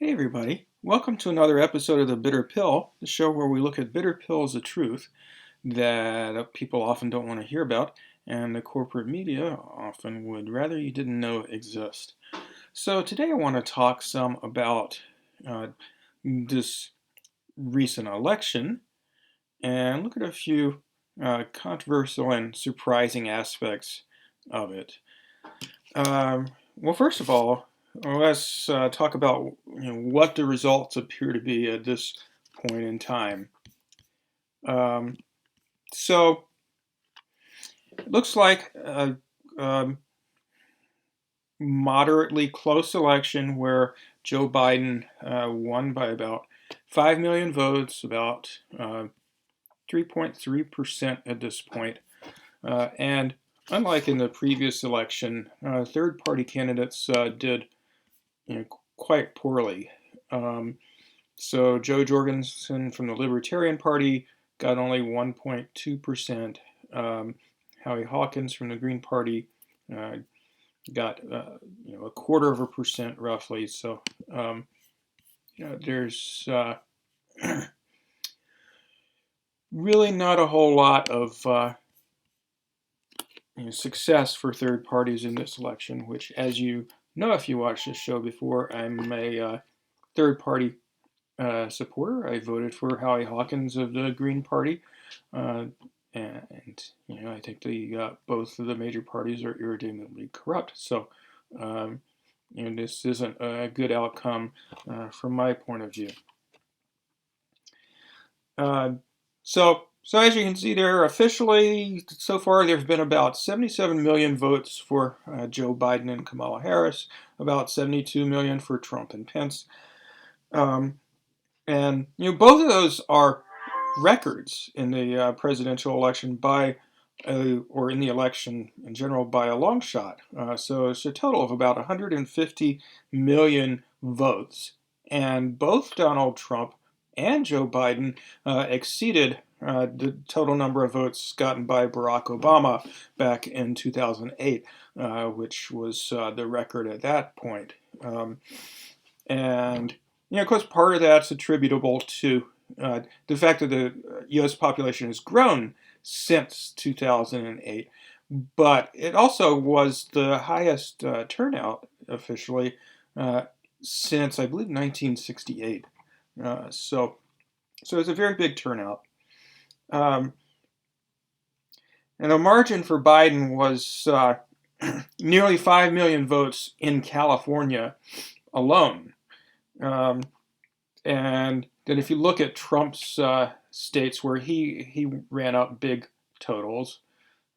Hey everybody, welcome to another episode of The Bitter Pill, the show where we look at bitter pills of truth that people often don't want to hear about and the corporate media often would rather you didn't know exist. So today I want to talk some about this recent election and look at a few controversial and surprising aspects of it. Well, first of all, let's talk about what the results appear to be at this point in time. Um, so it looks like a, moderately close election where Joe Biden won by about 5 million votes, about 3.3% at this point. And unlike in the previous election, third-party candidates did quite poorly. So Joe Jorgensen from the Libertarian Party got only 1.2%. Howie Hawkins from the Green Party got a quarter of a percent roughly. So there's really not a whole lot of success for third parties in this election, which, as you know if you watched this show before, I'm a third party supporter. I voted for Howie Hawkins of the Green Party, and I think both of the major parties are irredeemably corrupt. So this isn't a good outcome from my point of view. So as you can see there, officially, so far there's been about 77 million votes for Joe Biden and Kamala Harris, about 72 million for Trump and Pence. And both of those are records in the presidential election or in the election in general by a long shot. So it's a total of about 150 million votes. And both Donald Trump and Joe Biden exceeded the total number of votes gotten by Barack Obama back in 2008, which was the record at that point. And of course, part of that's attributable to the fact that the U.S. population has grown since 2008, but it also was the highest turnout officially since, I believe, 1968. So it's a very big turnout. And the margin for Biden was nearly 5 million votes in California alone. And then if you look at Trump's states where he ran up big totals,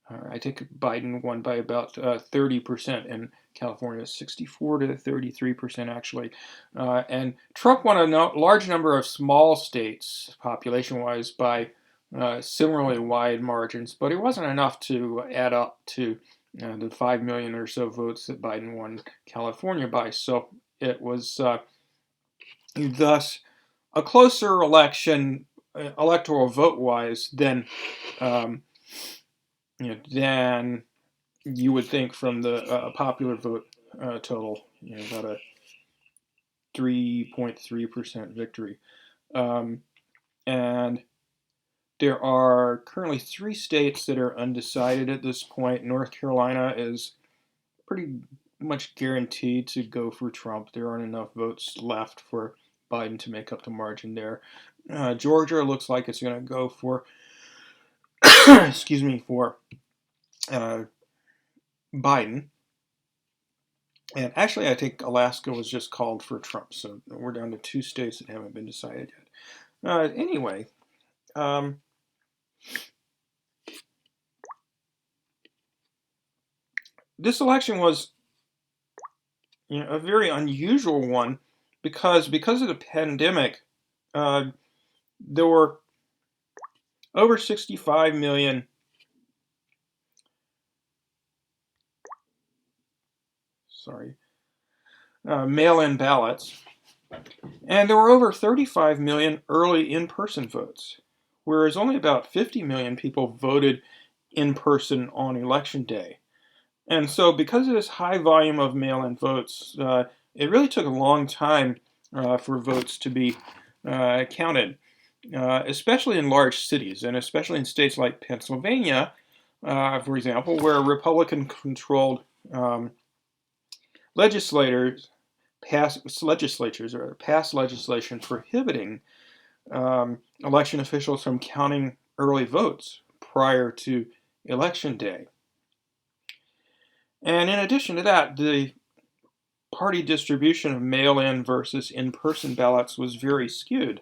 I think Biden won by about 30% in California, 64 to 33% actually. And Trump won a large number of small states, population-wise, by similarly wide margins, but it wasn't enough to add up to the 5 million or so votes that Biden won California by. So it was thus a closer election, electoral vote-wise, than you would think from the popular vote total. About a 3.3% victory, and there are currently 3 states that are undecided at this point. North Carolina is pretty much guaranteed to go for Trump. There aren't enough votes left for Biden to make up the margin there. Georgia looks like it's going to go for, for Biden. And actually, I think Alaska was just called for Trump. So we're down to 2 states that haven't been decided yet. Anyway, this election was a very unusual one because of the pandemic. There were over 65 million mail-in ballots, and there were over 35 million early in-person votes, whereas only about 50 million people voted in person on election day. And so because of this high volume of mail-in votes, it really took a long time for votes to be counted, especially in large cities, and especially in states like Pennsylvania, for example, where Republican-controlled legislatures passed legislation prohibiting election officials from counting early votes prior to election day. And in addition to that, the party distribution of mail-in versus in-person ballots was very skewed.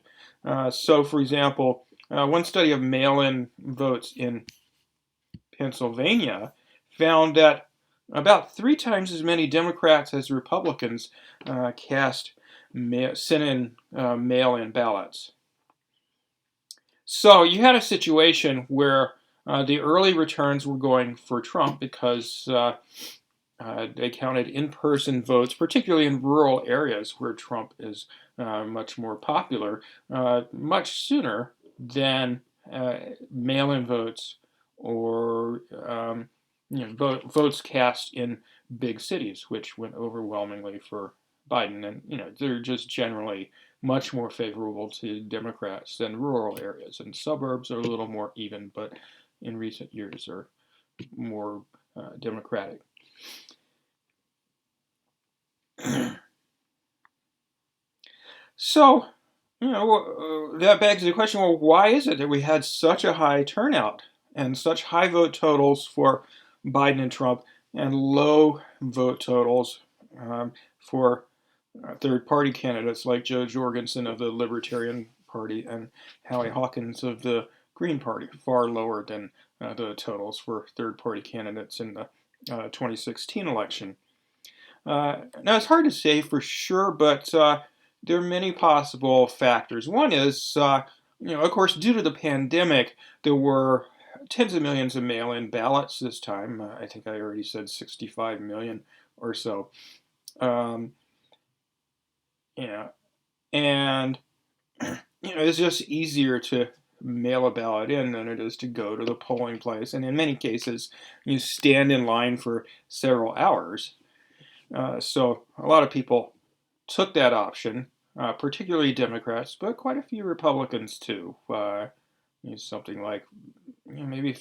So, for example, one study of mail-in votes in Pennsylvania found that about 3 times as many Democrats as Republicans sent in mail-in ballots. So you had a situation where the early returns were going for Trump because they counted in-person votes, particularly in rural areas where Trump is much more popular, much sooner than mail-in votes or votes cast in big cities, which went overwhelmingly for Biden. And they're just generally much more favorable to Democrats than rural areas. And suburbs are a little more even, but in recent years are more Democratic. So, that begs the question, well, why is it that we had such a high turnout and such high vote totals for Biden and Trump and low vote totals for third-party candidates like Joe Jorgensen of the Libertarian Party and Howie Hawkins of the Green Party, far lower than the totals for third-party candidates in the 2016 election? Now, it's hard to say for sure, but there are many possible factors. One is, of course, due to the pandemic, there were tens of millions of mail-in ballots this time. I think I already said 65 million or so. And it's just easier to mail a ballot in than it is to go to the polling place. And in many cases, you stand in line for several hours. So a lot of people took that option, particularly Democrats, but quite a few Republicans too. Something like maybe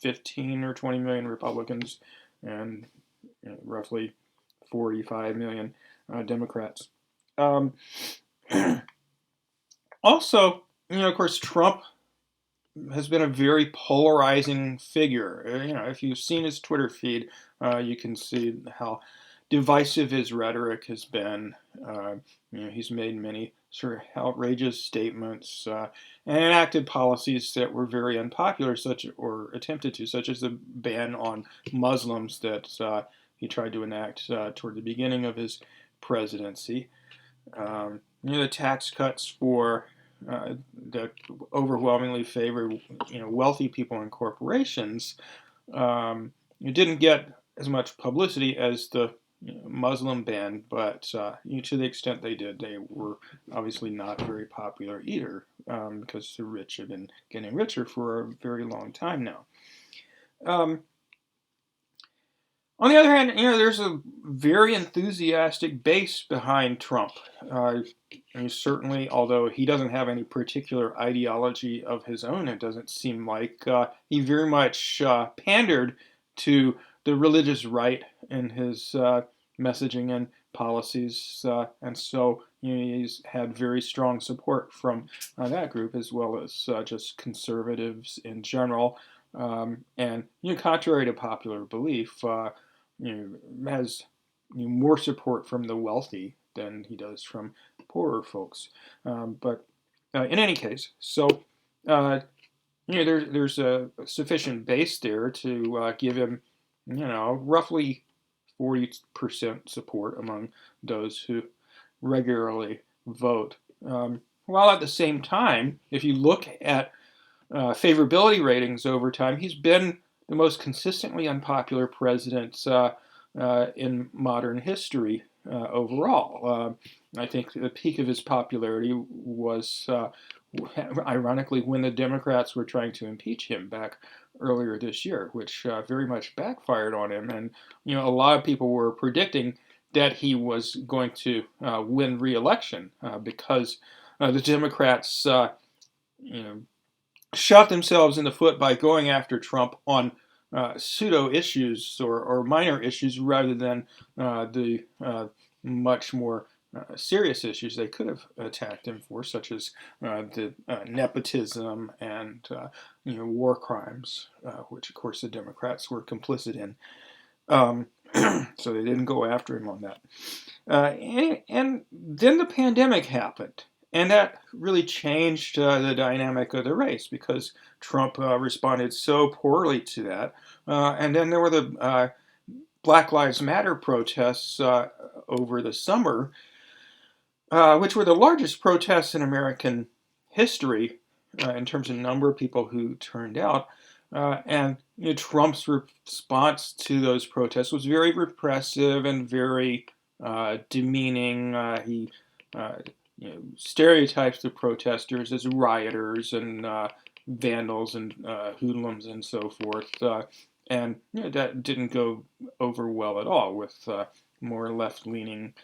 15 or 20 million Republicans and roughly 45 million Democrats. Also, of course, Trump has been a very polarizing figure. If you've seen his Twitter feed, you can see how divisive his rhetoric has been. He's made many sort of outrageous statements and enacted policies that were very unpopular, such as the ban on Muslims that he tried to enact toward the beginning of his presidency. The tax cuts for that overwhelmingly favor wealthy people and corporations didn't get as much publicity as the Muslim ban, but to the extent they did, they were obviously not very popular either, because the rich have been getting richer for a very long time now. On the other hand, there's a very enthusiastic base behind Trump. Certainly, although he doesn't have any particular ideology of his own, it doesn't seem like he very much pandered to the religious right in his messaging and policies, and so he's had very strong support from that group as well as just conservatives in general. And contrary to popular belief, has more support from the wealthy than he does from poorer folks. But in any case, so there's a sufficient base there to give him, roughly 40% support among those who regularly vote. While at the same time, if you look at favorability ratings over time, he's been the most consistently unpopular president in modern history overall. I think the peak of his popularity was, ironically, when the Democrats were trying to impeach him back earlier this year, which very much backfired on him. And a lot of people were predicting that he was going to win re-election because the Democrats, you know, shot themselves in the foot by going after Trump on pseudo issues or minor issues rather than the much more serious issues they could have attacked him for, such as the nepotism and war crimes, which of course the Democrats were complicit in. So they didn't go after him on that. And then the pandemic happened. And that really changed the dynamic of the race because Trump responded so poorly to that. And then there were the Black Lives Matter protests over the summer, which were the largest protests in American history in terms of number of people who turned out. And Trump's response to those protests was very repressive and very demeaning. He stereotypes the protesters as rioters and vandals and hoodlums and so forth. And that didn't go over well at all with more left-leaning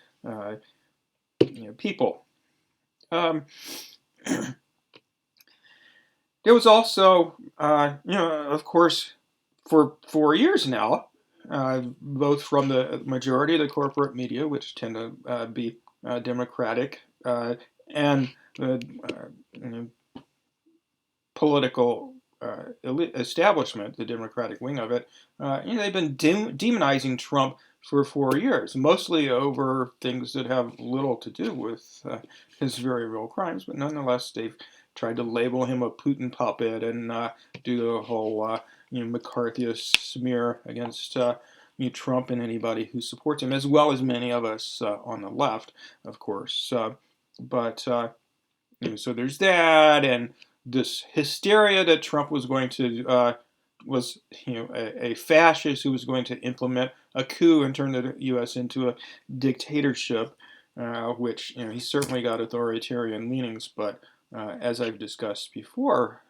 people. There was also, of course, for 4 years now, both from the majority of the corporate media, which tend to be Democratic, and the political establishment, the Democratic wing of it, they've been demonizing Trump for 4 years, mostly over things that have little to do with his very real crimes, but nonetheless they've tried to label him a Putin puppet and do the whole McCarthyist smear against Trump and anybody who supports him, as well as many of us on the left, of course. So there's that, and this hysteria that Trump was going to was a fascist who was going to implement a coup and turn the U.S. into a dictatorship, which he certainly got authoritarian leanings, but as I've discussed before,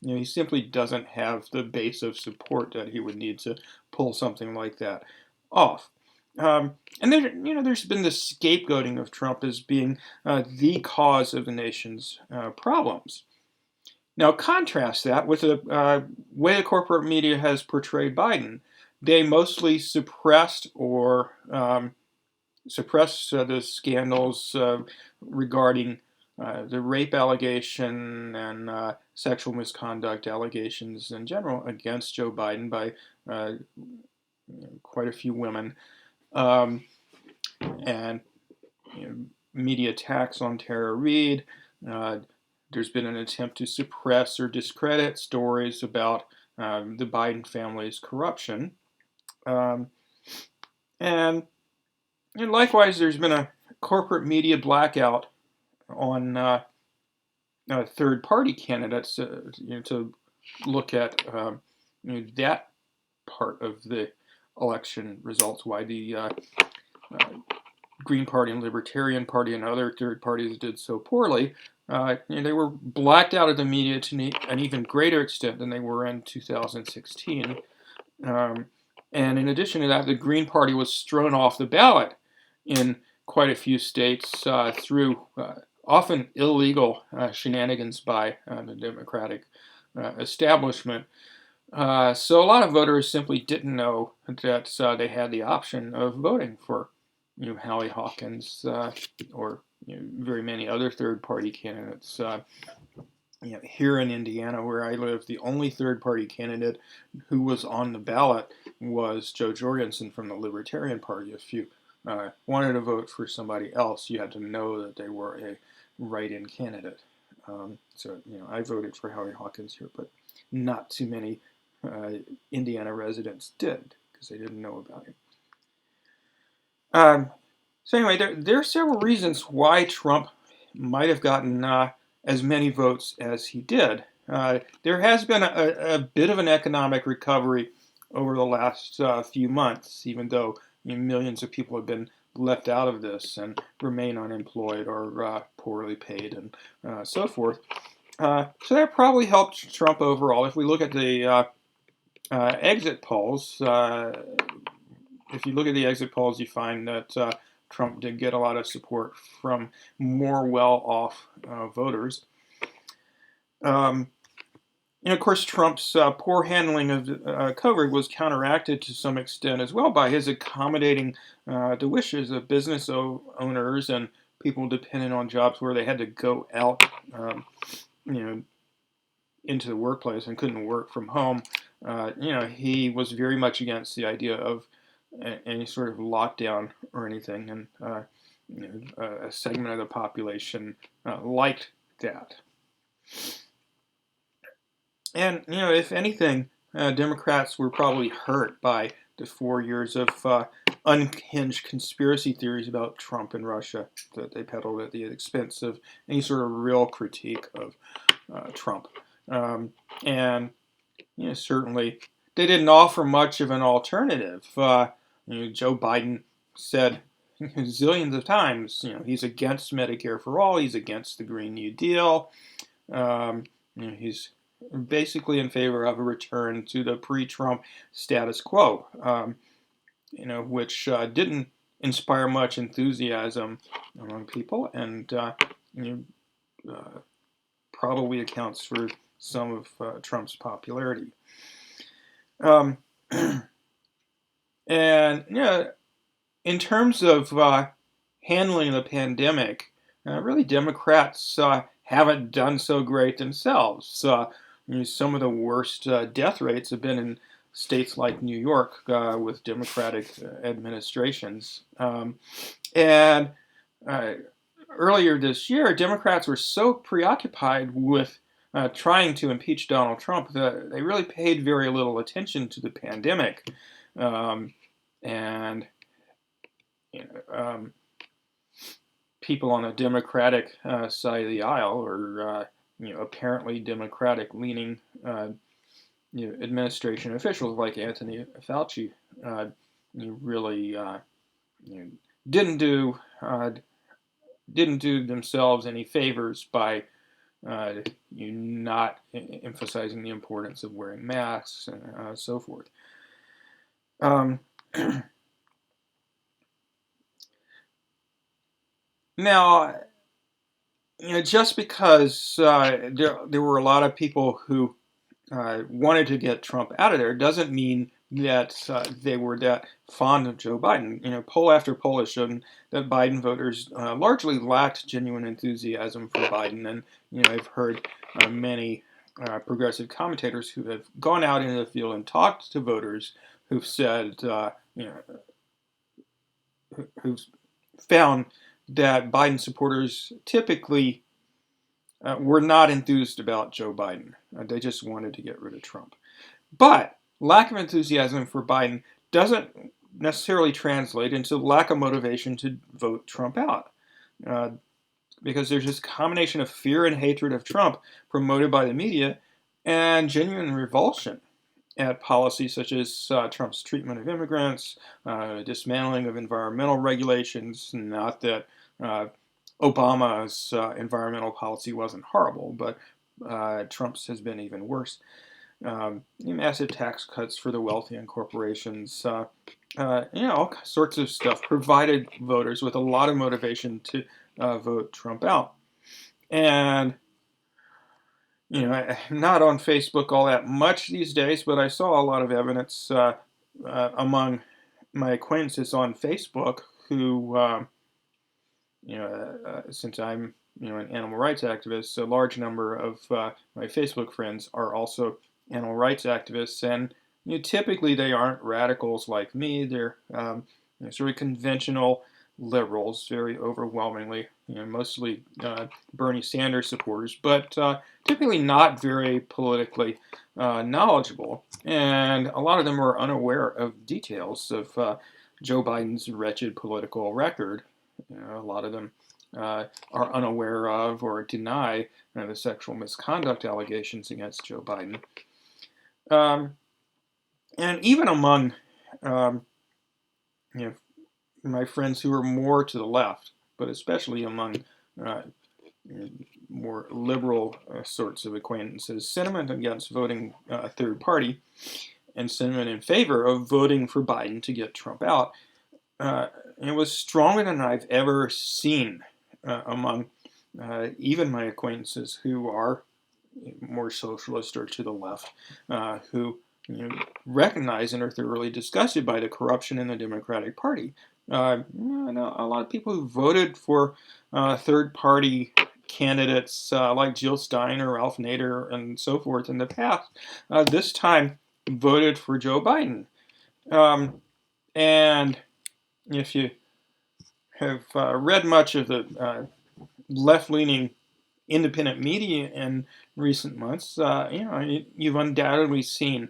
he simply doesn't have the base of support that he would need to pull something like that off. And there's been this scapegoating of Trump as being the cause of the nation's problems. Now, contrast that with the way the corporate media has portrayed Biden. They mostly suppressed or suppressed the scandals regarding the rape allegation and sexual misconduct allegations in general against Joe Biden by quite a few women, and media attacks on Tara Reade. There's been an attempt to suppress or discredit stories about the Biden family's corruption. And likewise, there's been a corporate media blackout on third-party candidates to look at that part of the election results, why the Green Party and Libertarian Party and other third parties did so poorly. They were blacked out of the media to an even greater extent than they were in 2016. And in addition to that, the Green Party was thrown off the ballot in quite a few states through often illegal shenanigans by the Democratic establishment. So a lot of voters simply didn't know that they had the option of voting for Hallie Hawkins or very many other third-party candidates. Here in Indiana, where I live, the only third-party candidate who was on the ballot was Joe Jorgensen from the Libertarian Party. If you wanted to vote for somebody else, you had to know that they were a write-in candidate. So I voted for Hallie Hawkins here, but not too many Indiana residents did because they didn't know about him. So anyway, there are several reasons why Trump might have gotten as many votes as he did. There has been a bit of an economic recovery over the last few months, even though millions of people have been left out of this and remain unemployed or poorly paid and so forth. So that probably helped Trump overall. If we look at the exit polls, if you look at the exit polls, you find that Trump did get a lot of support from more well-off voters. And of course, Trump's poor handling of COVID was counteracted to some extent as well by his accommodating the wishes of business owners and people dependent on jobs where they had to go out, you know, into the workplace and couldn't work from home. He was very much against the idea of any sort of lockdown or anything, and a segment of the population liked that. And, if anything, Democrats were probably hurt by the 4 years of unhinged conspiracy theories about Trump and Russia that they peddled at the expense of any sort of real critique of Trump. And, certainly they didn't offer much of an alternative. Joe Biden said zillions of times, he's against Medicare for all, he's against the Green New Deal. He's basically in favor of a return to the pre-Trump status quo, which didn't inspire much enthusiasm among people, and probably accounts for some of Trump's popularity. And in terms of handling the pandemic, really Democrats haven't done so great themselves. Some of the worst death rates have been in states like New York with Democratic administrations. And earlier this year, Democrats were so preoccupied with trying to impeach Donald Trump that they really paid very little attention to the pandemic. People on the Democratic side of the aisle, or apparently Democratic-leaning administration officials like Anthony Fauci, really didn't do themselves any favors by not emphasizing the importance of wearing masks and so forth. Now, just because there were a lot of people who wanted to get Trump out of there doesn't mean that they were that fond of Joe Biden. Poll after poll has shown that Biden voters largely lacked genuine enthusiasm for Biden, and I've heard many progressive commentators who have gone out into the field and talked to voters who've said, who've found that Biden supporters typically were not enthused about Joe Biden. They just wanted to get rid of Trump. But lack of enthusiasm for Biden doesn't necessarily translate into lack of motivation to vote Trump out. Because there's this combination of fear and hatred of Trump promoted by the media and genuine revulsion at policies such as Trump's treatment of immigrants, dismantling of environmental regulations. Not that Obama's environmental policy wasn't horrible, but Trump's has been even worse. Massive tax cuts for the wealthy and corporations, all sorts of stuff provided voters with a lot of motivation to vote Trump out. And not on Facebook all that much these days, but I saw a lot of evidence among my acquaintances on Facebook who, since I'm, an animal rights activist, a large number of my Facebook friends are also animal rights activists, and typically they aren't radicals like me. They're sort of conventional liberals, very overwhelmingly, mostly Bernie Sanders supporters, but typically not very politically knowledgeable. And a lot of them are unaware of details of Joe Biden's wretched political record. A lot of them are unaware of or deny the sexual misconduct allegations against Joe Biden. And even among my friends who are more to the left, but especially among more liberal sorts of acquaintances, sentiment against voting a third party and sentiment in favor of voting for Biden to get Trump out. It was stronger than I've ever seen among even my acquaintances who are more socialist or to the left, who recognize and are thoroughly disgusted by the corruption in the Democratic Party. A lot of people who voted for third-party candidates like Jill Stein or Ralph Nader and so forth in the past, this time voted for Joe Biden. And if you have read much of the left-leaning independent media in recent months, you've undoubtedly seen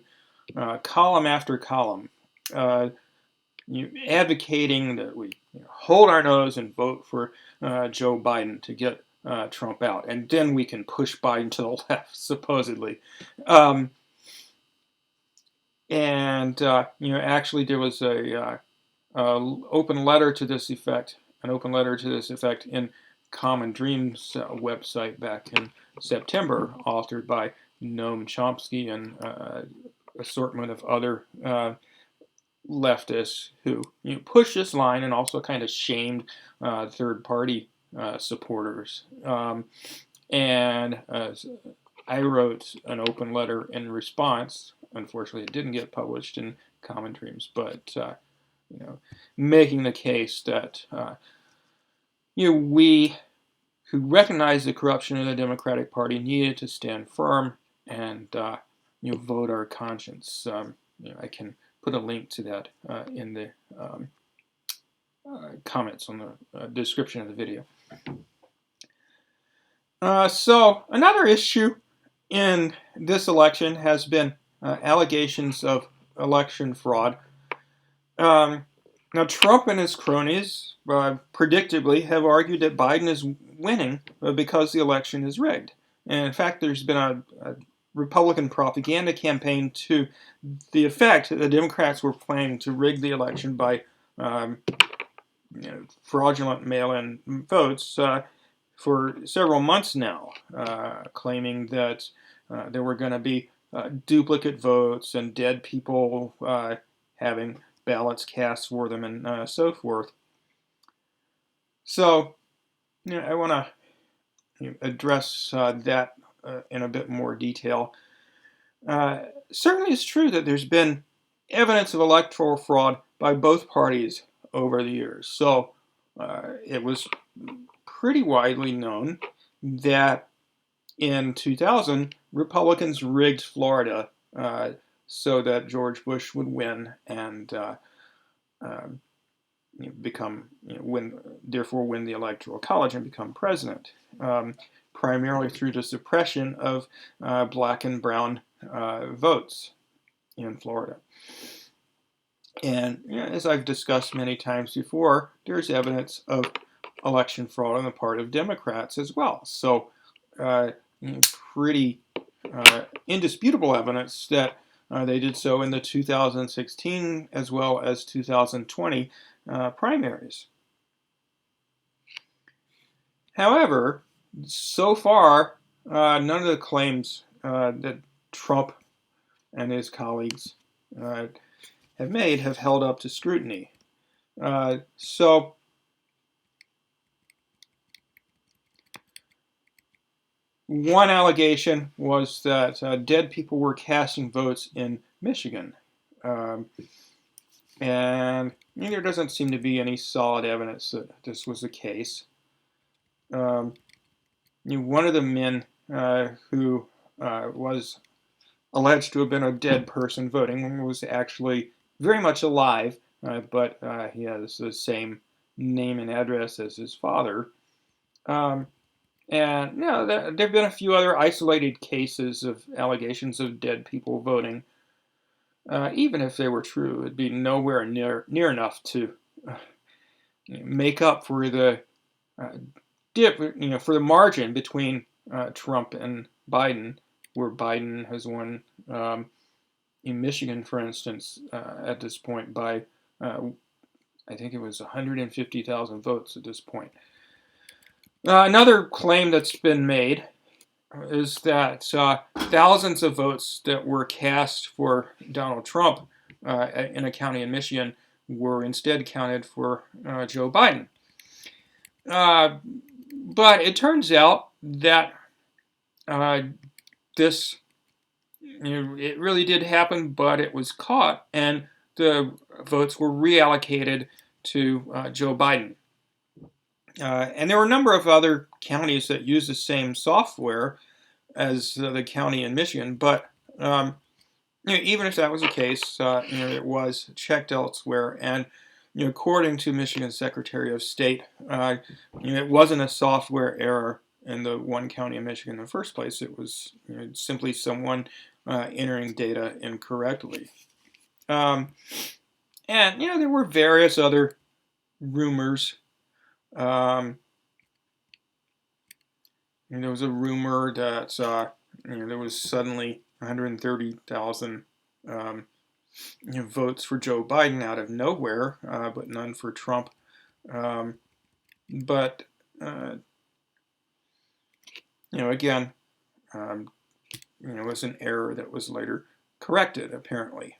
column after column advocating that we hold our nose and vote for Joe Biden to get Trump out, and then we can push Biden to the left, supposedly. Actually, there was a open letter to this effect, in Common Dreams website back in September, authored by Noam Chomsky and assortment of other leftists who pushed this line and also kind of shamed third-party supporters. I wrote an open letter in response. Unfortunately, it didn't get published in Common Dreams, but making the case that we who recognize the corruption in the Democratic Party needed to stand firm and vote our conscience. I can put a link to that in the comments on the description of the video. So another issue in this election has been allegations of election fraud. Now, Trump and his cronies, predictably, have argued that Biden is winning because the election is rigged. And in fact, there's been a Republican propaganda campaign to the effect that the Democrats were planning to rig the election by fraudulent mail-in votes for several months now, claiming that there were going to be duplicate votes and dead people having ballots cast for them and so forth. So, I want to address that in a bit more detail. Certainly it's true that there's been evidence of electoral fraud by both parties over the years. So it was pretty widely known that in 2000, Republicans rigged Florida so that George Bush would win and therefore win the Electoral College and become president, primarily through the suppression of black and brown votes in Florida. And as I've discussed many times before, there's evidence of election fraud on the part of Democrats as well. So pretty indisputable evidence that they did so in the 2016 as well as 2020 primaries. However, so far, none of the claims that Trump and his colleagues have made have held up to scrutiny. So one allegation was that dead people were casting votes in Michigan. And there doesn't seem to be any solid evidence that this was the case. One of the men who was alleged to have been a dead person voting was actually very much alive, but he has the same name and address as his father. And there have been a few other isolated cases of allegations of dead people voting. Even if they were true, it'd be nowhere near enough to make up for the for the margin between Trump and Biden, where Biden has won in Michigan, for instance, at this point by I think it was 150,000 votes at this point. Another claim that's been made is that thousands of votes that were cast for Donald Trump in a county in Michigan were instead counted for Joe Biden. But it turns out that this, it really did happen, but it was caught, and the votes were reallocated to Joe Biden. And there were a number of other counties that used the same software as the county in Michigan, but even if that was the case, it was checked elsewhere, and according to Michigan's Secretary of State, it wasn't a software error in the one county in Michigan in the first place. It was simply someone entering data incorrectly. And there were various other rumors. There was a rumor that there was suddenly 130,000 votes for Joe Biden out of nowhere, but none for Trump. But again, it was an error that was later corrected, apparently.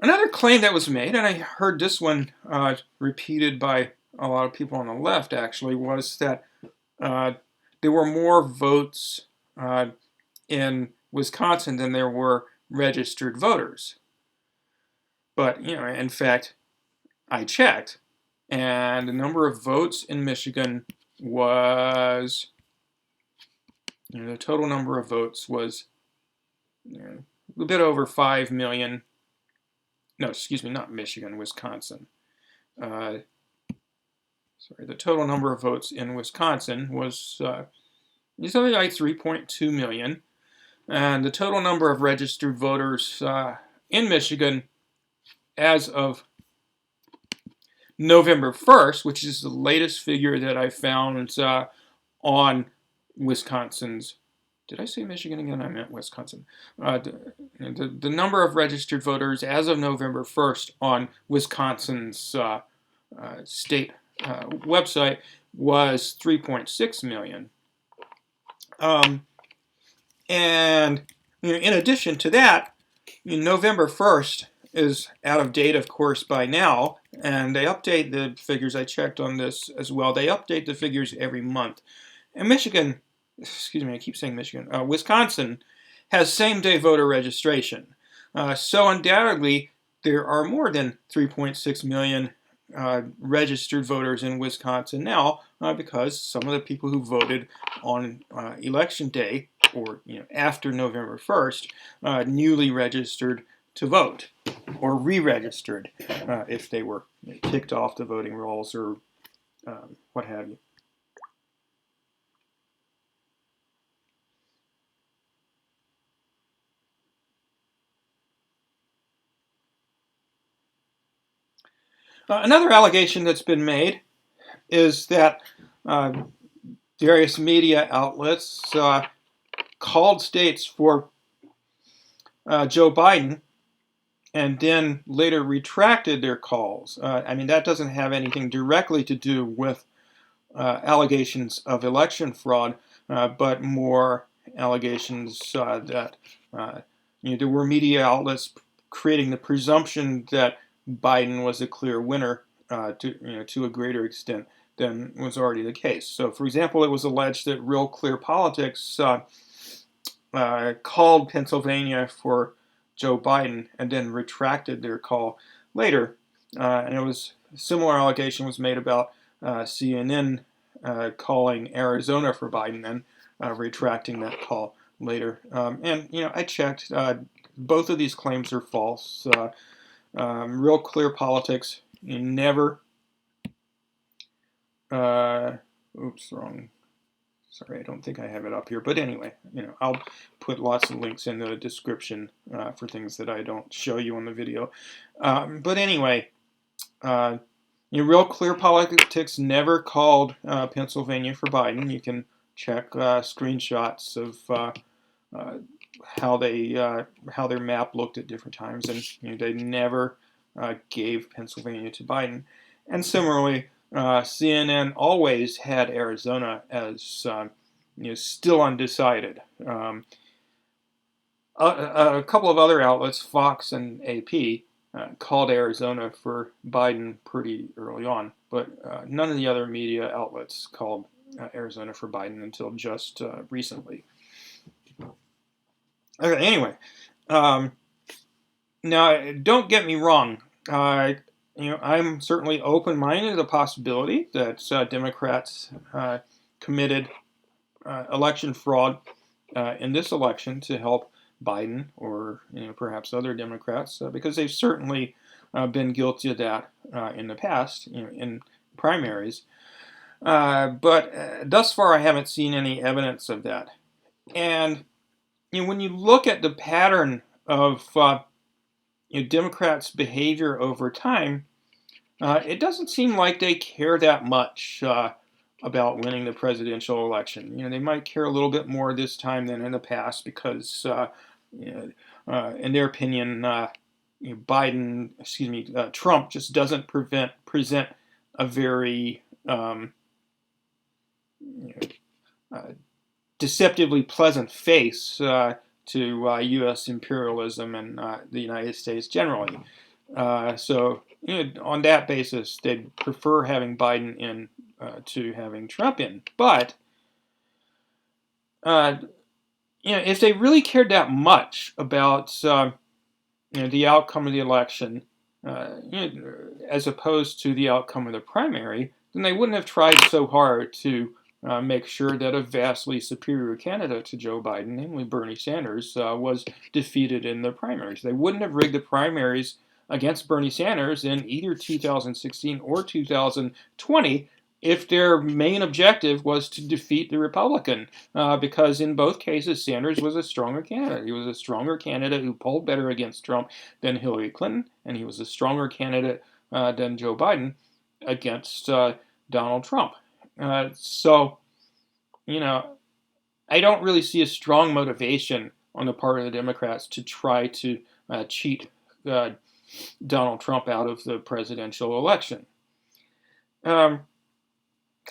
Another claim that was made, and I heard this one repeated by a lot of people on the left, actually, was that there were more votes in Wisconsin than there were registered voters. But, in fact, I checked, and the number of votes in Michigan was, the total number of votes was a bit over 5 million. No, excuse me, not Michigan, Wisconsin. Sorry, the total number of votes in Wisconsin was something like 3.2 million. And the total number of registered voters in Michigan as of November 1st, which is the latest figure that I found on Wisconsin's. Did I say Michigan again? I meant Wisconsin. The number of registered voters as of November 1st on Wisconsin's state website was 3.6 million. And in addition to that, November 1st is out of date, of course, by now, and they update the figures. I checked on this as well. They update the figures every month. And Michigan, excuse me, I keep saying Michigan, Wisconsin has same-day voter registration. So undoubtedly, there are more than 3.6 million registered voters in Wisconsin now because some of the people who voted on election day or after November 1st newly registered to vote or re-registered if they were kicked off the voting rolls or what have you. Another allegation that's been made is that various media outlets called states for Joe Biden and then later retracted their calls. That doesn't have anything directly to do with allegations of election fraud, but more allegations that there were media outlets creating the presumption that Biden was a clear winner to a greater extent than was already the case. So, for example, it was alleged that Real Clear Politics called Pennsylvania for Joe Biden and then retracted their call later. And it was a similar allegation was made about CNN calling Arizona for Biden and retracting that call later. I checked. Both of these claims are false. Real Clear Politics never. Oops, wrong. Sorry, I don't think I have it up here. But anyway, I'll put lots of links in the description for things that I don't show you on the video. But anyway, Real Clear Politics never called Pennsylvania for Biden. You can check screenshots of how their map looked at different times, and they never gave Pennsylvania to Biden. And similarly, CNN always had Arizona as still undecided. A couple of other outlets, Fox and AP, called Arizona for Biden pretty early on, but none of the other media outlets called Arizona for Biden until just recently. Okay, anyway, now don't get me wrong. I'm certainly open-minded to the possibility that Democrats committed election fraud in this election to help Biden or perhaps other Democrats because they've certainly been guilty of that in the past in primaries. But thus far, I haven't seen any evidence of that. And when you look at the pattern of Democrats' behavior over time, it doesn't seem like they care that much about winning the presidential election. They might care a little bit more this time than in the past because, in their opinion, Trump just doesn't present a very deceptively pleasant face to U.S. imperialism and the United States generally. So on that basis, they'd prefer having Biden in to having Trump in. But if they really cared that much about the outcome of the election, as opposed to the outcome of the primary, then they wouldn't have tried so hard to make sure that a vastly superior candidate to Joe Biden, namely Bernie Sanders, was defeated in the primaries. They wouldn't have rigged the primaries against Bernie Sanders in either 2016 or 2020 if their main objective was to defeat the Republican, because in both cases, Sanders was a stronger candidate. He was a stronger candidate who polled better against Trump than Hillary Clinton, and he was a stronger candidate than Joe Biden against Donald Trump. So, I don't really see a strong motivation on the part of the Democrats to try to cheat Donald Trump out of the presidential election. And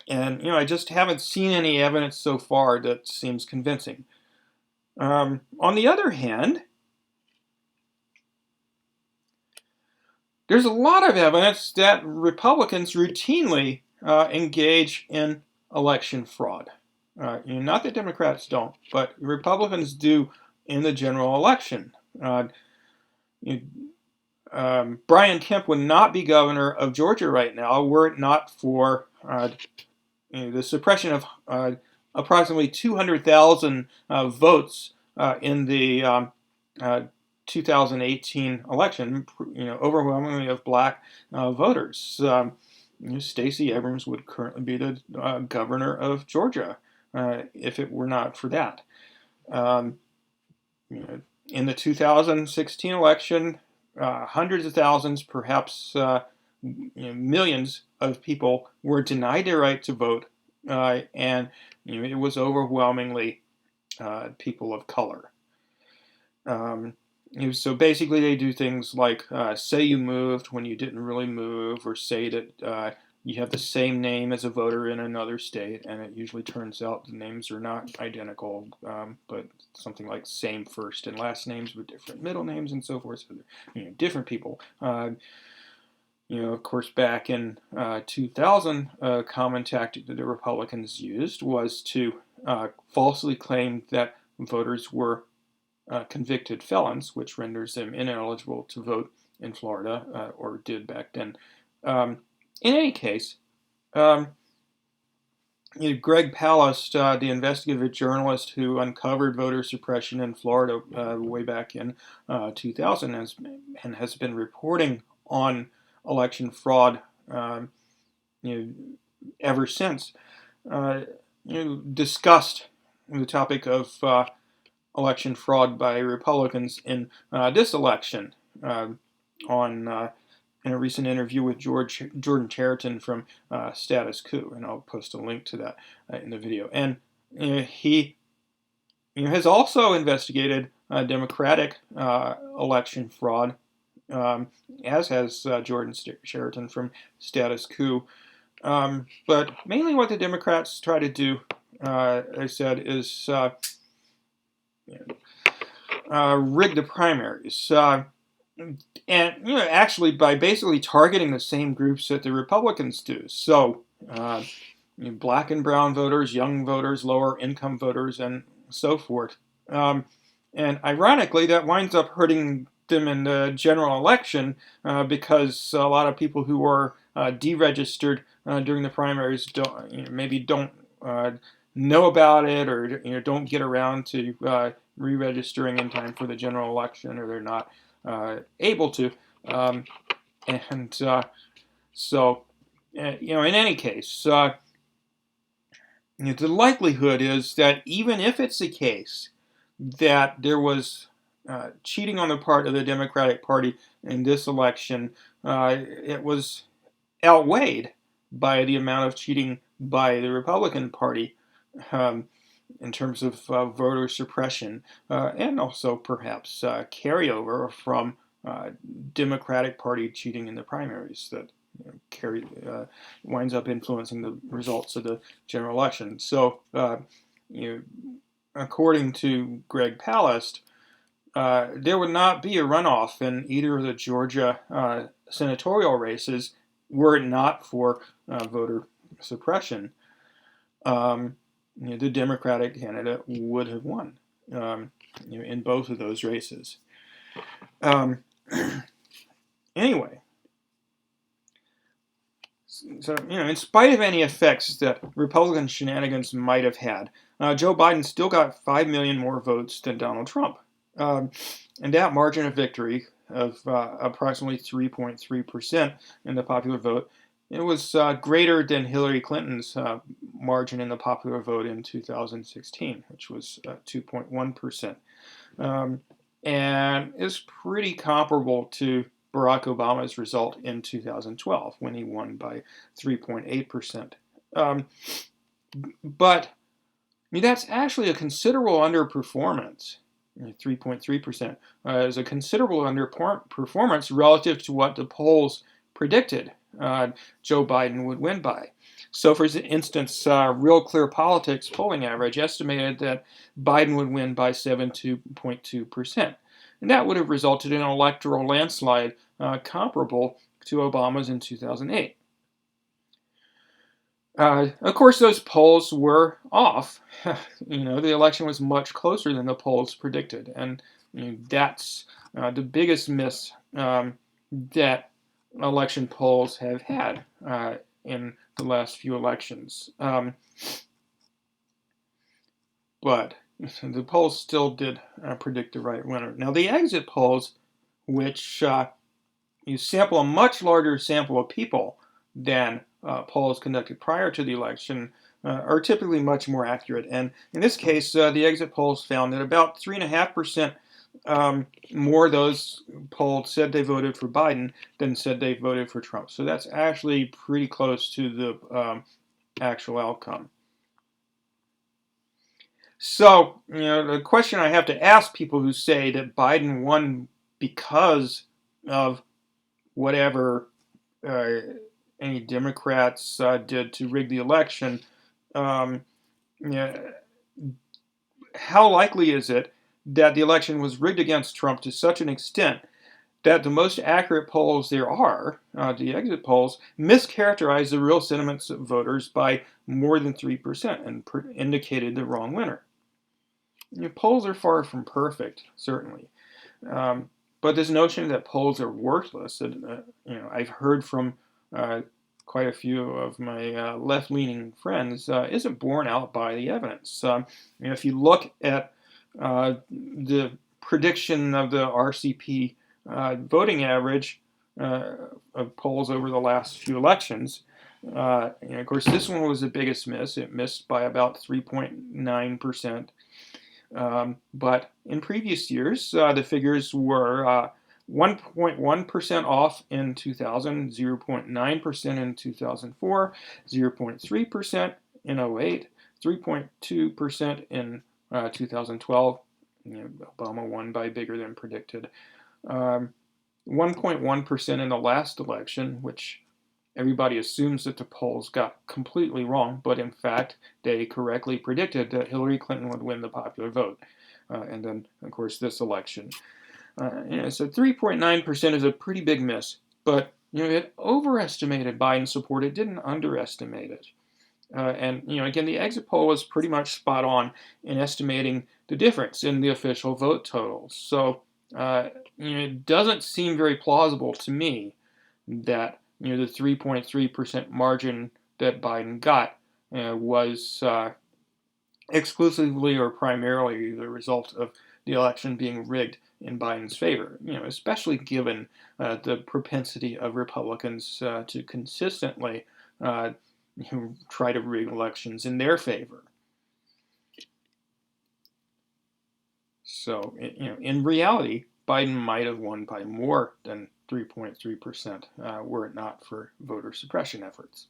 I just haven't seen any evidence so far that seems convincing. On the other hand, there's a lot of evidence that Republicans routinely engage in election fraud. Not that Democrats don't, but Republicans do in the general election. Brian Kemp would not be governor of Georgia right now were it not for the suppression of approximately 200,000 votes in the 2018 election, overwhelmingly of black voters. Stacey Abrams would currently be the governor of Georgia if it were not for that. In the 2016 election, hundreds of thousands, perhaps millions of people were denied their right to vote, and it was overwhelmingly people of color. So basically, they do things like say you moved when you didn't really move, or say that you have the same name as a voter in another state, and it usually turns out the names are not identical, but something like same first and last names with different middle names and so forth. So different people. Of course, back in 2000, a common tactic that the Republicans used was to falsely claim that voters were convicted felons, which renders them ineligible to vote in Florida, or did back then. In any case, Greg Palast, the investigative journalist who uncovered voter suppression in Florida way back in 2000, and has been reporting on election fraud ever since, discussed the topic of election fraud by Republicans in this election in a recent interview with Jordan Chariton from Status Quo, and I'll post a link to that in the video. And he has also investigated Democratic election fraud, as has Jordan Chariton from Status Quo. But mainly what the Democrats try to do, I said, is rig the primaries. And actually by basically targeting the same groups that the Republicans do. So black and brown voters, young voters, lower income voters, and so forth. And ironically, that winds up hurting them in the general election because a lot of people who are deregistered during the primaries maybe don't know about it, or don't get around to re-registering in time for the general election, or they're not able to. And so, in any case, the likelihood is that even if it's the case that there was cheating on the part of the Democratic Party in this election, it was outweighed by the amount of cheating by the Republican Party um, in terms of voter suppression, and also perhaps carryover from Democratic Party cheating in the primaries that winds up influencing the results of the general election. So, according to Greg Palast, there would not be a runoff in either of the Georgia senatorial races were it not for voter suppression. The Democratic candidate would have won in both of those races. Anyway, so in spite of any effects that Republican shenanigans might have had, Joe Biden still got 5 million more votes than Donald Trump. And that margin of victory of approximately 3.3% in the popular vote, it was greater than Hillary Clinton's margin in the popular vote in 2016, which was 2.1%. And is pretty comparable to Barack Obama's result in 2012 when he won by 3.8%. But that's actually a considerable underperformance. 3.3% is a considerable underperformance relative to what the polls predicted Joe Biden would win by. So, for instance, Real Clear Politics polling average estimated that Biden would win by 7.2%. And that would have resulted in an electoral landslide comparable to Obama's in 2008. Of course, those polls were off. The election was much closer than the polls predicted, and that's the biggest miss that election polls have had in the last few elections. But the polls still did predict the right winner. Now, the exit polls, which you sample a much larger sample of people than polls conducted prior to the election, are typically much more accurate. And in this case, the exit polls found that about 3.5% more of those polled said they voted for Biden than said they voted for Trump. So that's actually pretty close to the actual outcome. So, the question I have to ask people who say that Biden won because of whatever any Democrats did to rig the election, how likely is it that the election was rigged against Trump to such an extent that the most accurate polls there are, the exit polls, mischaracterized the real sentiments of voters by more than 3% and indicated the wrong winner? Polls are far from perfect, certainly. But this notion that polls are worthless, I've heard from quite a few of my left-leaning friends, isn't borne out by the evidence. If you look at the prediction of the RCP voting average of polls over the last few elections, of course, this one was the biggest miss. It missed by about 3.9%. But in previous years, the figures were 1.1% off in 2000, 0.9% in 2004, 0.3% in 08, 3.2% in 2012. Obama won by bigger than predicted. 1.1% in the last election, which everybody assumes that the polls got completely wrong, but in fact, they correctly predicted that Hillary Clinton would win the popular vote. And then, of course, this election. So 3.9% is a pretty big miss, but it overestimated Biden's support. It didn't underestimate it. And again, the exit poll was pretty much spot on in estimating the difference in the official vote totals. So it doesn't seem very plausible to me that the 3.3% margin that Biden got was exclusively or primarily the result of the election being rigged in Biden's favor. Especially given the propensity of Republicans to consistently try to rig elections in their favor. So, in reality, Biden might have won by more than 3.3% were it not for voter suppression efforts.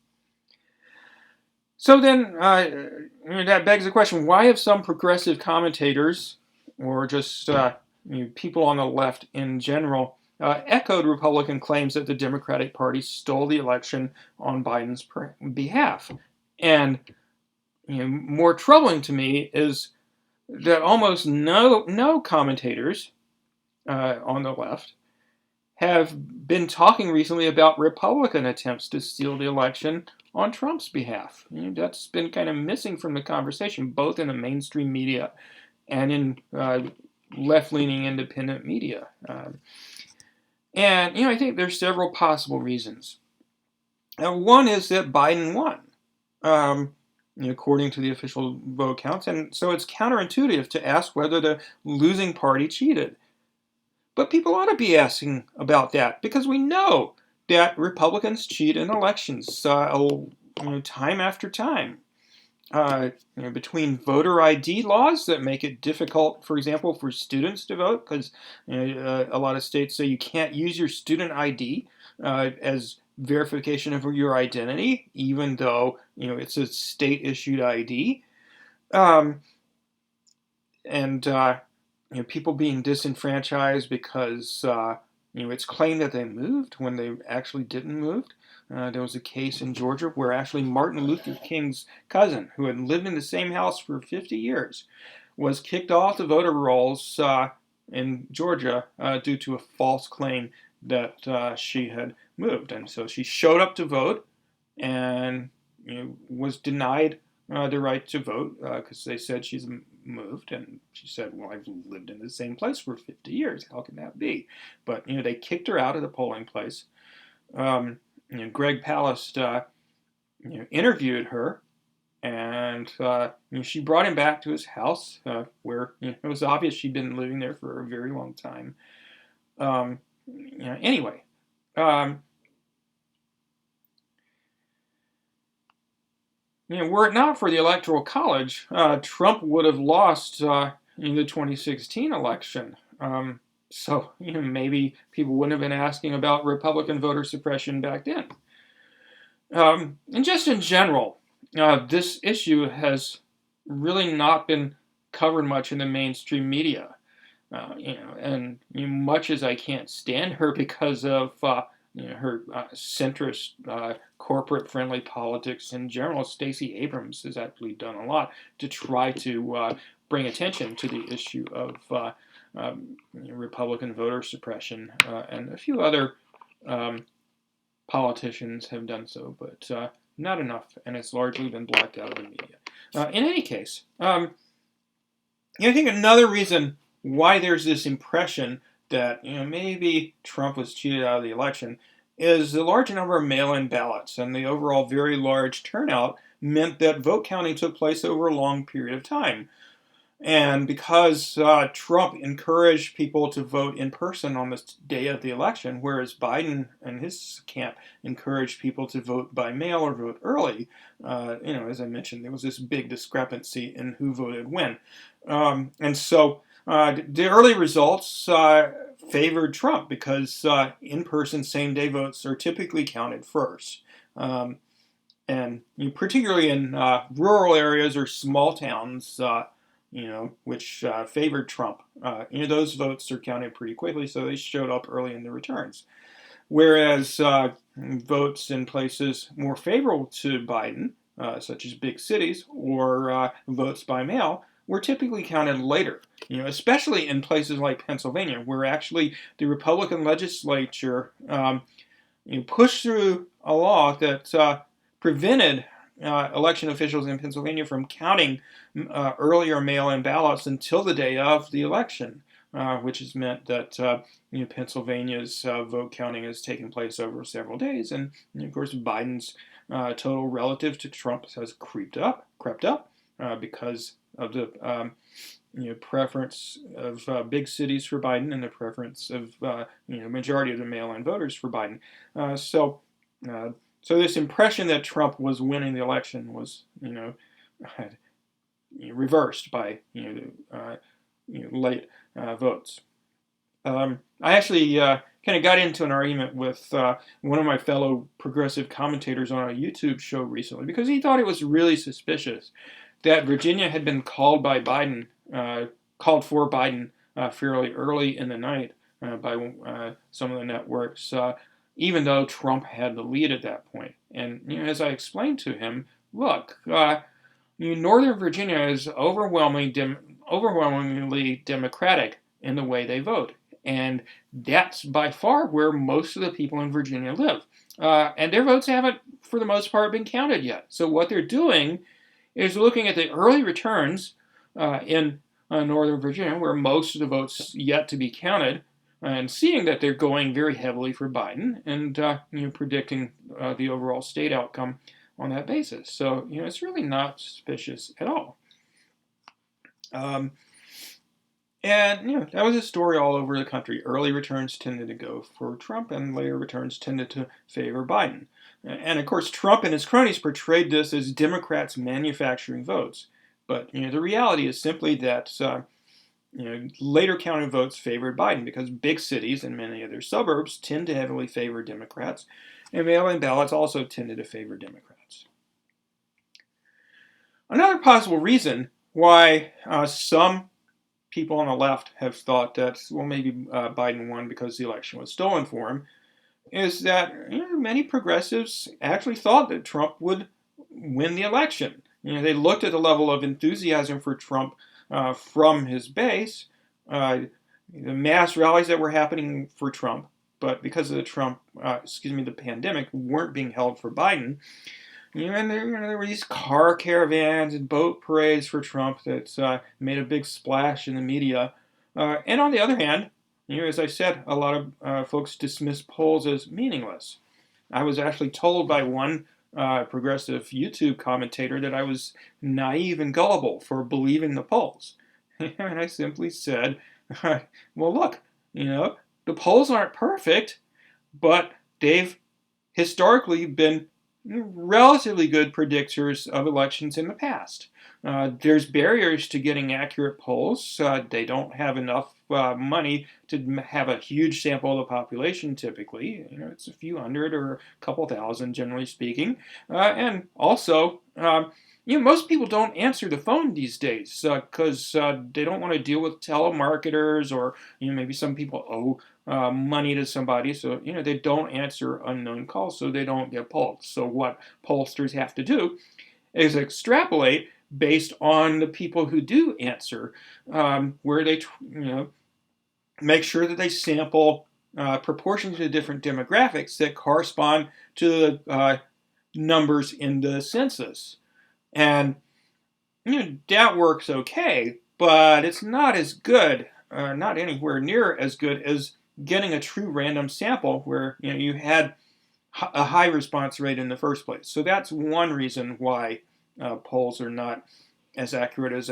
So then, that begs the question, why have some progressive commentators, or just people on the left in general, echoed Republican claims that the Democratic Party stole the election on Biden's behalf? And more troubling to me is that almost no commentators on the left have been talking recently about Republican attempts to steal the election on Trump's behalf. That's been kind of missing from the conversation, both in the mainstream media and in left-leaning independent media. And I think there's several possible reasons. One is that Biden won, according to the official vote counts, and so it's counterintuitive to ask whether the losing party cheated. But people ought to be asking about that because we know that Republicans cheat in elections time after time. Between voter ID laws that make it difficult, for example, for students to vote, because a lot of states say you can't use your student ID as verification of your identity, even though it's a state-issued ID, and people being disenfranchised because it's claimed that they moved when they actually didn't move. There was a case in Georgia where actually Martin Luther King's cousin, who had lived in the same house for 50 years, was kicked off the voter rolls in Georgia due to a false claim that she had moved. And so she showed up to vote and was denied the right to vote because they said she's moved. And she said, well, I've lived in the same place for 50 years. How can that be? But, they kicked her out of the polling place. Greg Palast interviewed her, and she brought him back to his house where it was obvious she'd been living there for a very long time. Anyway, were it not for the Electoral College, Trump would have lost in the 2016 election. So, maybe people wouldn't have been asking about Republican voter suppression back then. And just in general, this issue has really not been covered much in the mainstream media. And much as I can't stand her because of her centrist, corporate-friendly politics in general, Stacey Abrams has actually done a lot to try to bring attention to the issue of Republican voter suppression, and a few other politicians have done so, but not enough, and it's largely been blocked out of the media. In any case, I think another reason why there's this impression that maybe Trump was cheated out of the election is the large number of mail-in ballots, and the overall very large turnout meant that vote counting took place over a long period of time. And because Trump encouraged people to vote in person on the day of the election, whereas Biden and his camp encouraged people to vote by mail or vote early, as I mentioned, there was this big discrepancy in who voted when. And so the early results favored Trump because in-person same-day votes are typically counted first. And particularly in rural areas or small towns, which favored Trump. Those votes are counted pretty quickly, so they showed up early in the returns. Whereas votes in places more favorable to Biden, such as big cities, or votes by mail, were typically counted later. Especially in places like Pennsylvania, where actually the Republican legislature pushed through a law that prevented election officials in Pennsylvania from counting earlier mail-in ballots until the day of the election, which has meant that Pennsylvania's vote counting has taken place over several days, and of course Biden's total relative to Trump has crept up because of the preference of big cities for Biden and the preference of majority of the mail-in voters for Biden. So this impression that Trump was winning the election was reversed by late votes. I actually kind of got into an argument with one of my fellow progressive commentators on a YouTube show recently because he thought it was really suspicious that Virginia had been called for Biden fairly early in the night by some of the networks, even though Trump had the lead at that point. And as I explained to him, look, Northern Virginia is overwhelmingly Democratic in the way they vote. And that's by far where most of the people in Virginia live. And their votes haven't, for the most part, been counted yet. So what they're doing is looking at the early returns in Northern Virginia, where most of the votes yet to be counted, and seeing that they're going very heavily for Biden and predicting the overall state outcome on that basis. So it's really not suspicious at all. And that was a story all over the country. Early returns tended to go for Trump, and later returns tended to favor Biden. And of course, Trump and his cronies portrayed this as Democrats manufacturing votes. But the reality is simply that later counted votes favored Biden because big cities and many of their suburbs tend to heavily favor Democrats, and mail-in ballots also tended to favor Democrats. Another possible reason why some people on the left have thought that, well, maybe Biden won because the election was stolen for him, is that many progressives actually thought that Trump would win the election. They looked at the level of enthusiasm for Trump from his base, the mass rallies that were happening for Trump, but because of the pandemic, weren't being held for Biden. And there were these car caravans and boat parades for Trump that made a big splash in the media. And on the other hand, as I said, a lot of folks dismiss polls as meaningless. I was actually told by one progressive YouTube commentator that I was naive and gullible for believing the polls. And I simply said, well, look, the polls aren't perfect, but they've historically been relatively good predictors of elections in the past. There's barriers to getting accurate polls. They don't have enough money to have a huge sample of the population typically. It's a few hundred or a couple thousand, generally speaking. And also, most people don't answer the phone these days because they don't want to deal with telemarketers, or maybe some people owe money to somebody, so they don't answer unknown calls, so they don't get polled. So what pollsters have to do is extrapolate based on the people who do answer, where they make sure that they sample proportions of different demographics that correspond to the numbers in the census. And that works okay, but it's not as good, not anywhere near as good as getting a true random sample where you had a high response rate in the first place. So that's one reason why polls are not as accurate as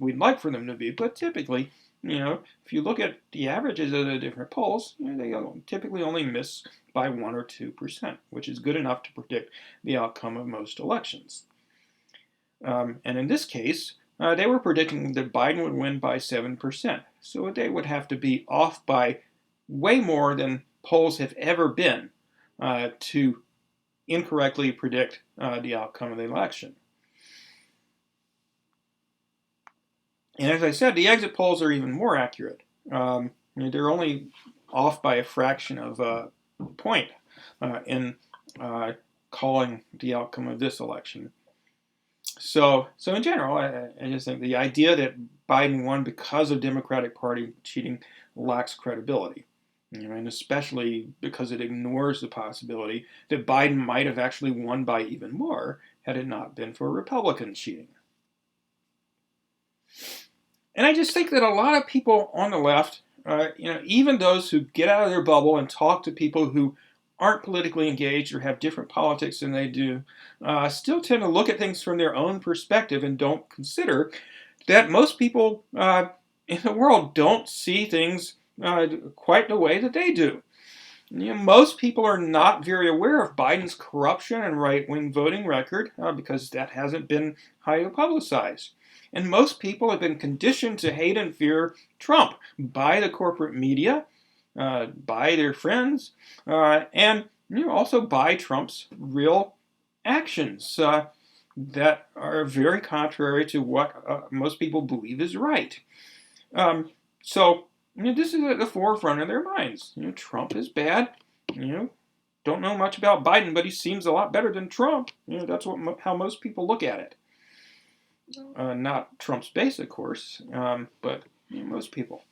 we'd like for them to be. But typically, if you look at the averages of the different polls, they typically only miss by 1 or 2%, which is good enough to predict the outcome of most elections. And in this case, they were predicting that Biden would win by 7%. So they would have to be off by way more than polls have ever been to incorrectly predict the outcome of the election. And as I said, the exit polls are even more accurate. They're only off by a fraction of point in calling the outcome of this election. So in general, I just think the idea that Biden won because of Democratic Party cheating lacks credibility. And especially because it ignores the possibility that Biden might have actually won by even more had it not been for Republicans cheating. And I just think that a lot of people on the left, even those who get out of their bubble and talk to people who aren't politically engaged or have different politics than they do, still tend to look at things from their own perspective and don't consider that most people in the world don't see things quite the way that they do. Most people are not very aware of Biden's corruption and right-wing voting record because that hasn't been highly publicized. And most people have been conditioned to hate and fear Trump by the corporate media, by their friends, and also by Trump's real actions that are very contrary to what most people believe is right. So this is at the forefront of their minds. Trump is bad. Don't know much about Biden, but he seems a lot better than Trump. That's how most people look at it. Not Trump's base, of course, but most people.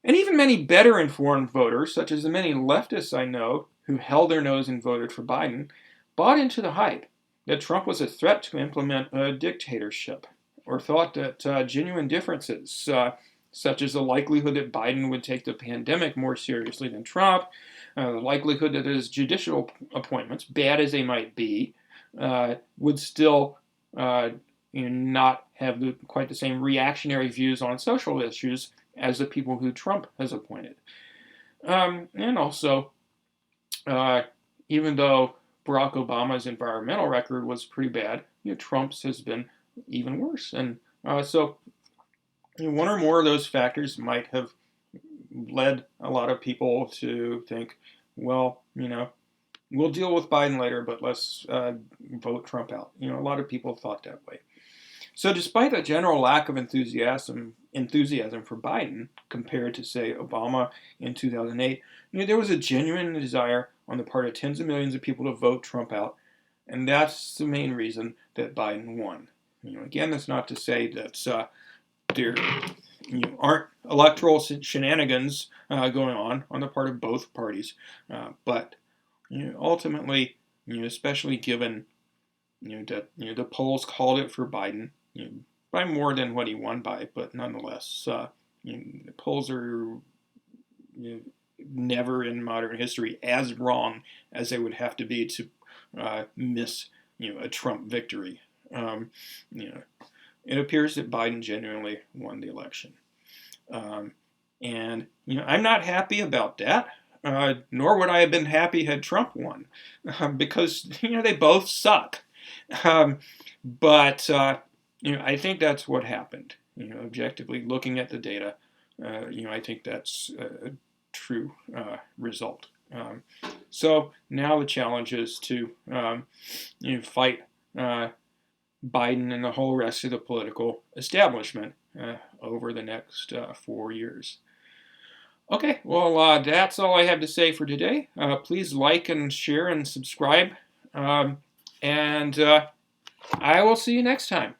And even many better informed voters, such as the many leftists I know who held their nose and voted for Biden, bought into the hype that Trump was a threat to implement a dictatorship, or thought that genuine differences, such as the likelihood that Biden would take the pandemic more seriously than Trump, the likelihood that his judicial appointments, bad as they might be, would still not have quite the same reactionary views on social issues as the people who Trump has appointed. And also, even though Barack Obama's environmental record was pretty bad, Trump's has been even worse. And so one or more of those factors might have led a lot of people to think, well, we'll deal with Biden later, but let's vote Trump out. A lot of people thought that way. So despite a general lack of enthusiasm for Biden compared to, say, Obama in 2008, there was a genuine desire on the part of tens of millions of people to vote Trump out, and that's the main reason that Biden won. Again, that's not to say that there aren't electoral shenanigans going on the part of both parties, but ultimately, especially given that the polls called it for Biden by more than what he won by, but nonetheless, the polls are never in modern history as wrong as they would have to be to miss a Trump victory. It appears that Biden genuinely won the election, and I'm not happy about that. Nor would I have been happy had Trump won, because they both suck. But I think that's what happened. Objectively looking at the data, I think that's a true result. So now the challenge is to fight Biden and the whole rest of the political establishment over the next 4 years. Okay, well, that's all I have to say for today. Please like and share and subscribe. And I will see you next time.